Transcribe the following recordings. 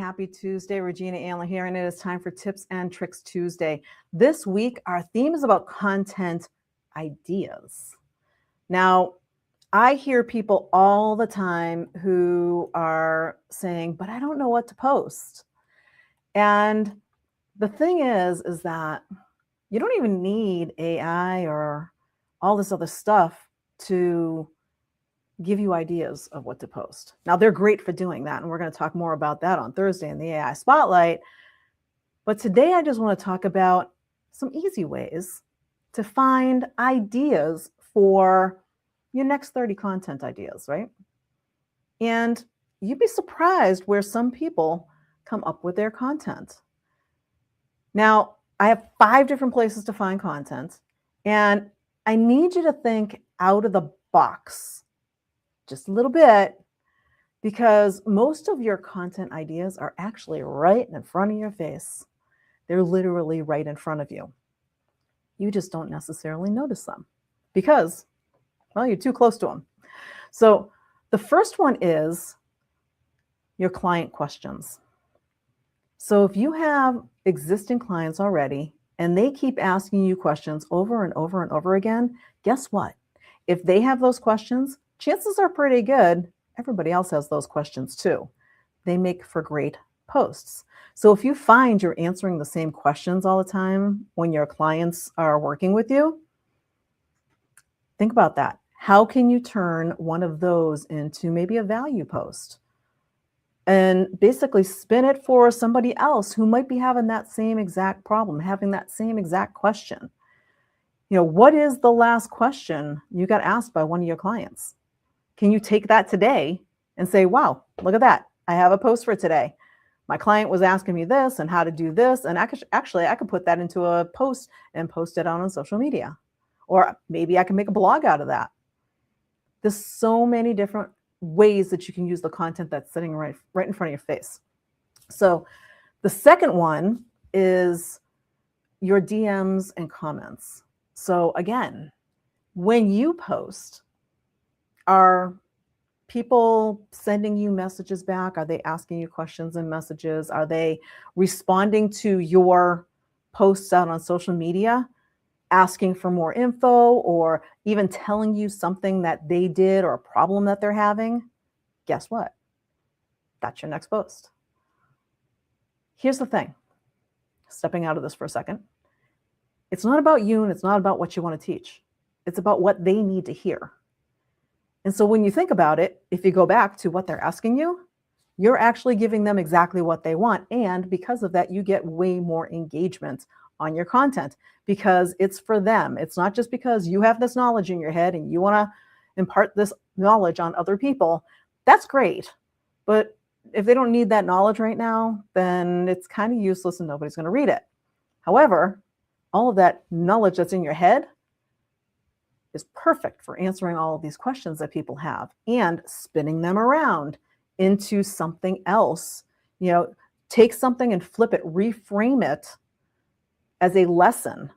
happy Tuesday. Regina Allen here, and it is time for Tips and Tricks Tuesday. This week, our theme is about content ideas. Now, I hear people all the time who are saying, but I don't know what to post. And the thing is that you don't even need AI or all this other stuff to give you ideas of what to post. Now, they're great for doing that, and we're going to talk more about that on Thursday in the AI Spotlight. But today, I just want to talk about some easy ways to find ideas for your next 30 content ideas, right? And you'd be surprised where some people come up with their content. Now, I have 5 different places to find content, and I need you to think out of the box just a little bit, because most of your content ideas are actually right in front of your face. They're literally right in front of you. You just don't necessarily notice them because, well, you're too close to them. So the first one is your client questions. So if you have existing clients already and they keep asking you questions over and over and over again, guess what? If they have those questions, chances are pretty good everybody else has those questions too. They make for great posts. So if you find you're answering the same questions all the time when your clients are working with you, think about that. How can you turn one of those into maybe a value post and basically spin it for somebody else who might be having that same exact problem, having that same exact question? You know, what is the last question you got asked by one of your clients? Can you take that today and say, wow, look at that. I have a post for today. My client was asking me this and how to do this. And I could put that into a post and post it out on social media. Or maybe I can make a blog out of that. There's so many different ways that you can use the content that's sitting right in front of your face. So the second one is your DMs and comments. So again, when you post, are people sending you messages back? Are they asking you questions and messages? Are they responding to your posts out on social media, asking for more info, or even telling you something that they did or a problem that they're having? Guess what? That's your next post. Here's the thing, stepping out of this for a second. It's not about you and it's not about what you want to teach. It's about what they need to hear. And so when you think about it, if you go back to what they're asking you, you're actually giving them exactly what they want. And because of that, you get way more engagement on your content because it's for them. It's not just because you have this knowledge in your head and you want to impart this knowledge on other people. That's great. But if they don't need that knowledge right now, then it's kind of useless and nobody's going to read it. However, all of that knowledge that's in your head is perfect for answering all of these questions that people have and spinning them around into something else. You know, take something and flip it, reframe it as a lesson.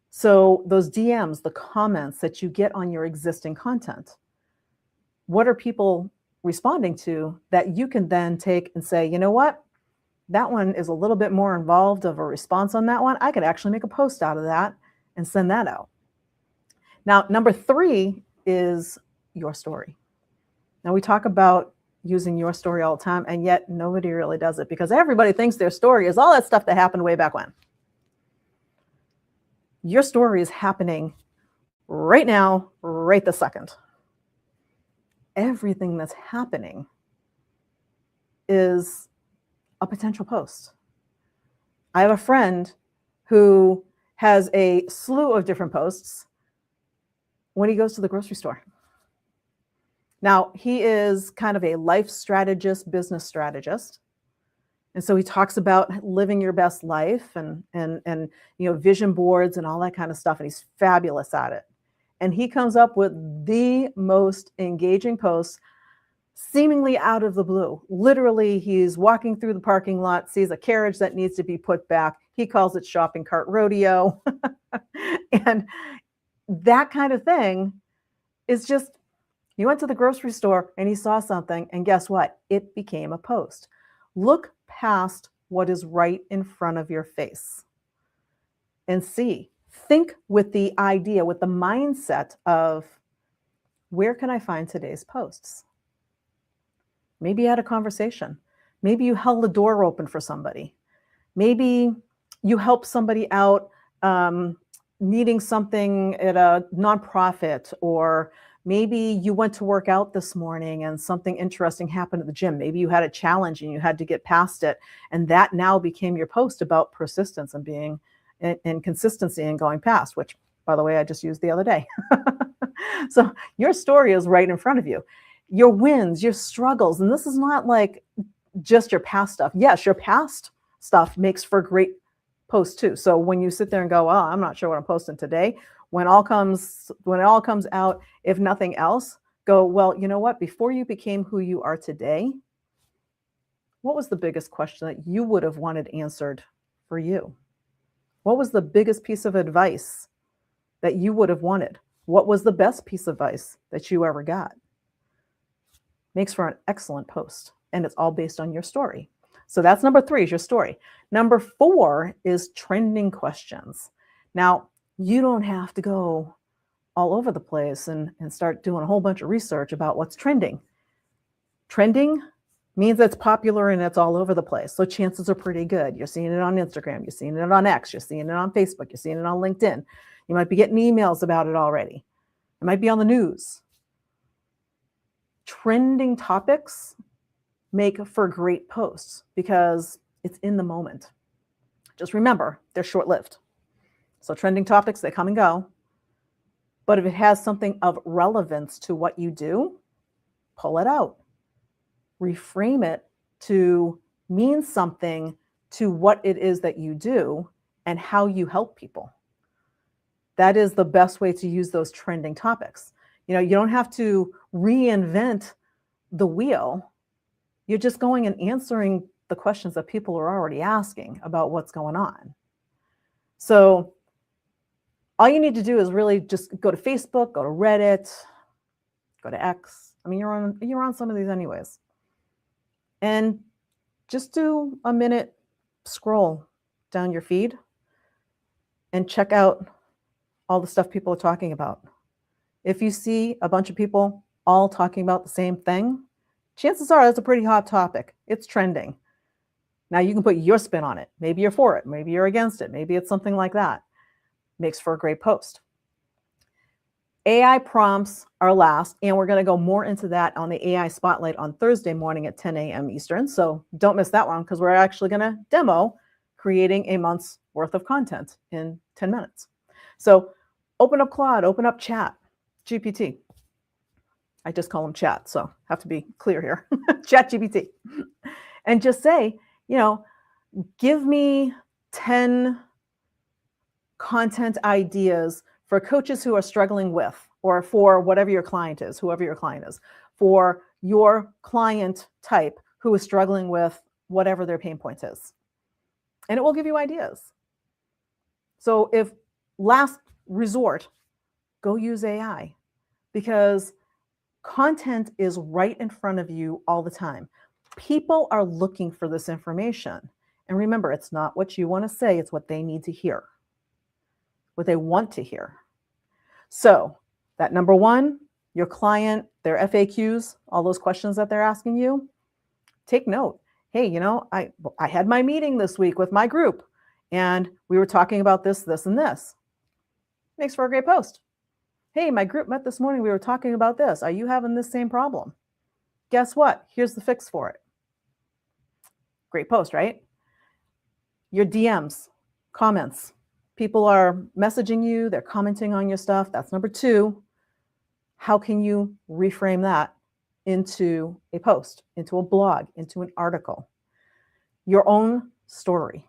So those DMs, the comments that you get on your existing content, what are people responding to that you can then take and say, you know what? That one is a little bit more involved of a response on that one. I could actually make a post out of that and send that out. Now, number 3 is your story. Now, we talk about using your story all the time, and yet nobody really does it because everybody thinks their story is all that stuff that happened way back when. Your story is happening right now, right this second. Everything that's happening is a potential post. I have a friend who has a slew of different posts when he goes to the grocery store. Now, he is kind of a life strategist, business strategist. And so he talks about living your best life and you know, vision boards and all that kind of stuff. And he's fabulous at it. And he comes up with the most engaging posts seemingly out of the blue. Literally, he's walking through the parking lot, sees a carriage that needs to be put back. He calls it shopping cart rodeo. And that kind of thing is just, he went to the grocery store and he saw something, and guess what? It became a post. Look past what is right in front of your face and see. Think with the idea, with the mindset of, where can I find today's posts? Maybe you had a conversation. Maybe you held the door open for somebody. Maybe you helped somebody out needing something at a nonprofit, or maybe you went to work out this morning and something interesting happened at the gym. Maybe you had a challenge and you had to get past it. And that now became your post about persistence and being in consistency and going past, which, by the way, I just used the other day. So your story is right in front of you. Your wins, your struggles. And this is not like just your past stuff. Yes, your past stuff makes for great posts too. So when you sit there and go, I'm not sure what I'm posting today, when it all comes out, if nothing else, go, well, you know what? Before you became who you are today, what was the biggest question that you would have wanted answered for you? What was the biggest piece of advice that you would have wanted? What was the best piece of advice that you ever got? Makes for an excellent post, and it's all based on your story. So that's number 3, is your story. Number 4 is trending questions. Now, you don't have to go all over the place and start doing a whole bunch of research about what's trending. Trending means it's popular and it's all over the place. So chances are pretty good. You're seeing it on Instagram, you're seeing it on X, you're seeing it on Facebook, you're seeing it on LinkedIn. You might be getting emails about it already. It might be on the news. Trending topics make for great posts because it's in the moment. Just remember, they're short-lived. So trending topics, they come and go. But if it has something of relevance to what you do, pull it out. Reframe it to mean something to what it is that you do and how you help people. That is the best way to use those trending topics. You don't have to reinvent the wheel. You're just going and answering the questions that people are already asking about what's going on. So all you need to do is really just go to Facebook, go to Reddit, go to X. I mean, you're on some of these anyways. And just do a minute scroll down your feed and check out all the stuff people are talking about. If you see a bunch of people all talking about the same thing, chances are that's a pretty hot topic. It's trending. Now you can put your spin on it. Maybe you're for it. Maybe you're against it. Maybe it's something like that. Makes for a great post. AI prompts are last, and we're going to go more into that on the AI Spotlight on Thursday morning at 10 a.m. Eastern. So don't miss that one, because we're actually going to demo creating a month's worth of content in 10 minutes. So open up Claude, open up Chat, GPT. I just call them chat, so have to be clear here. Chat GPT. And just say, give me 10 content ideas for coaches who are struggling with, or for whatever your client is, whoever your client is, for your client type who is struggling with whatever their pain point is. And it will give you ideas. So if last resort, go use AI, because content is right in front of you all the time. People are looking for this information. And remember, it's not what you want to say, it's what they need to hear, what they want to hear. So that number 1, your client, their FAQs, all those questions that they're asking you, take note. Hey, I had my meeting this week with my group, and we were talking about this, this, and this. Makes for a great post. Hey, my group met this morning. We were talking about this. Are you having this same problem? Guess what? Here's the fix for it. Great post, right? Your DMs, comments. People are messaging you. They're commenting on your stuff. That's number 2. How can you reframe that into a post, into a blog, into an article? Your own story.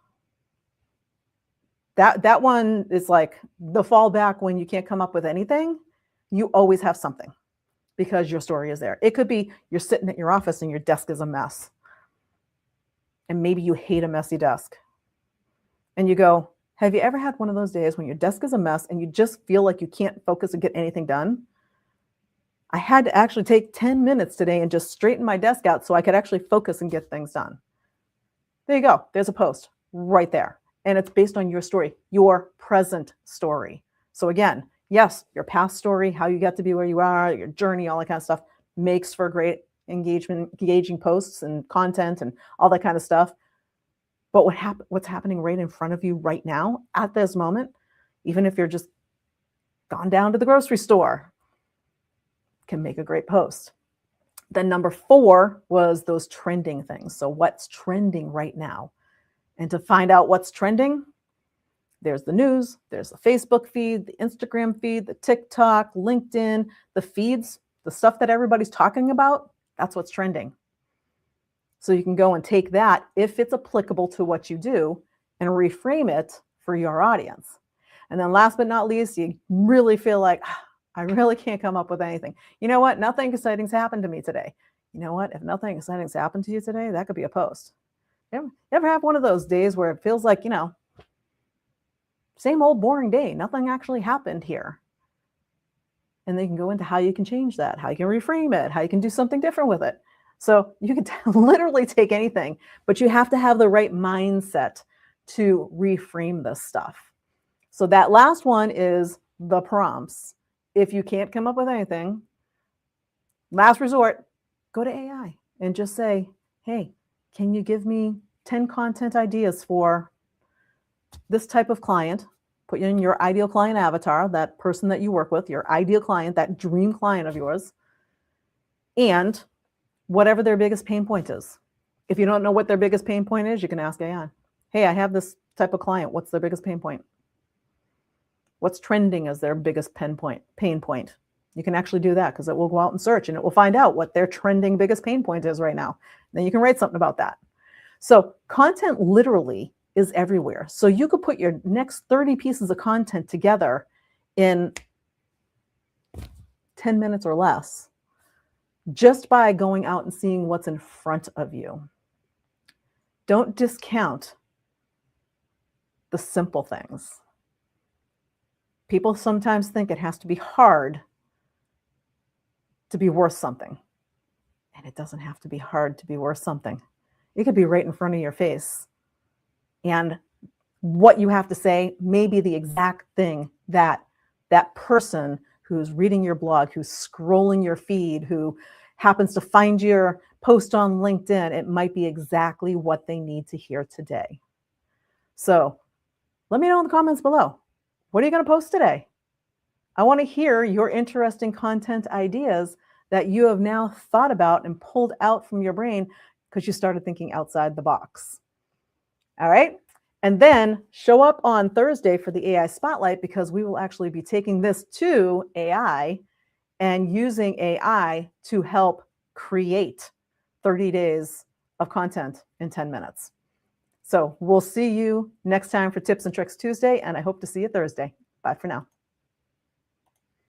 That one is like the fallback when you can't come up with anything. You always have something because your story is there. It could be you're sitting at your office and your desk is a mess. And maybe you hate a messy desk. And you go, have you ever had one of those days when your desk is a mess and you just feel like you can't focus and get anything done? I had to actually take 10 minutes today and just straighten my desk out so I could actually focus and get things done. There you go. There's a post right there. And it's based on your story, your present story. So again, yes, your past story, how you got to be where you are, your journey, all that kind of stuff makes for great engaging posts and content and all that kind of stuff. But what's happening right in front of you right now at this moment, even if you're just gone down to the grocery store, can make a great post. Then number 4 was those trending things. So what's trending right now? And to find out what's trending, there's the news, there's the Facebook feed, the Instagram feed, the TikTok, LinkedIn, the feeds, the stuff that everybody's talking about, that's what's trending. So you can go and take that, if it's applicable to what you do, and reframe it for your audience. And then last but not least, you really feel like, I really can't come up with anything. You know what? Nothing exciting's happened to me today. You know what? If nothing exciting's happened to you today, that could be a post. You ever have one of those days where it feels like, same old boring day, nothing actually happened here? And they can go into how you can change that, how you can reframe it, how you can do something different with it. So you can literally take anything, but you have to have the right mindset to reframe this stuff. So that last one is the prompts. If you can't come up with anything, last resort, go to AI and just say, hey, can you give me 10 content ideas for this type of client? Put in your ideal client avatar, that person that you work with, your ideal client, that dream client of yours, and whatever their biggest pain point is. If you don't know what their biggest pain point is, you can ask AI. Hey, I have this type of client. What's their biggest pain point? What's trending as their biggest pain point? You can actually do that because it will go out and search and it will find out what their trending biggest pain point is right now. Then you can write something about that. So content literally is everywhere. So you could put your next 30 pieces of content together in 10 minutes or less just by going out and seeing what's in front of you. Don't discount the simple things. People sometimes think it has to be hard to be worth something. And it doesn't have to be hard to be worth something. It could be right in front of your face. And what you have to say may be the exact thing that that person who's reading your blog, who's scrolling your feed, who happens to find your post on LinkedIn, it might be exactly what they need to hear today. So let me know in the comments below. What are you going to post today? I want to hear your interesting content ideas that you have now thought about and pulled out from your brain because you started thinking outside the box. All right. And then show up on Thursday for the AI Spotlight because we will actually be taking this to AI and using AI to help create 30 days of content in 10 minutes. So we'll see you next time for Tips and Tricks Tuesday, and I hope to see you Thursday. Bye for now.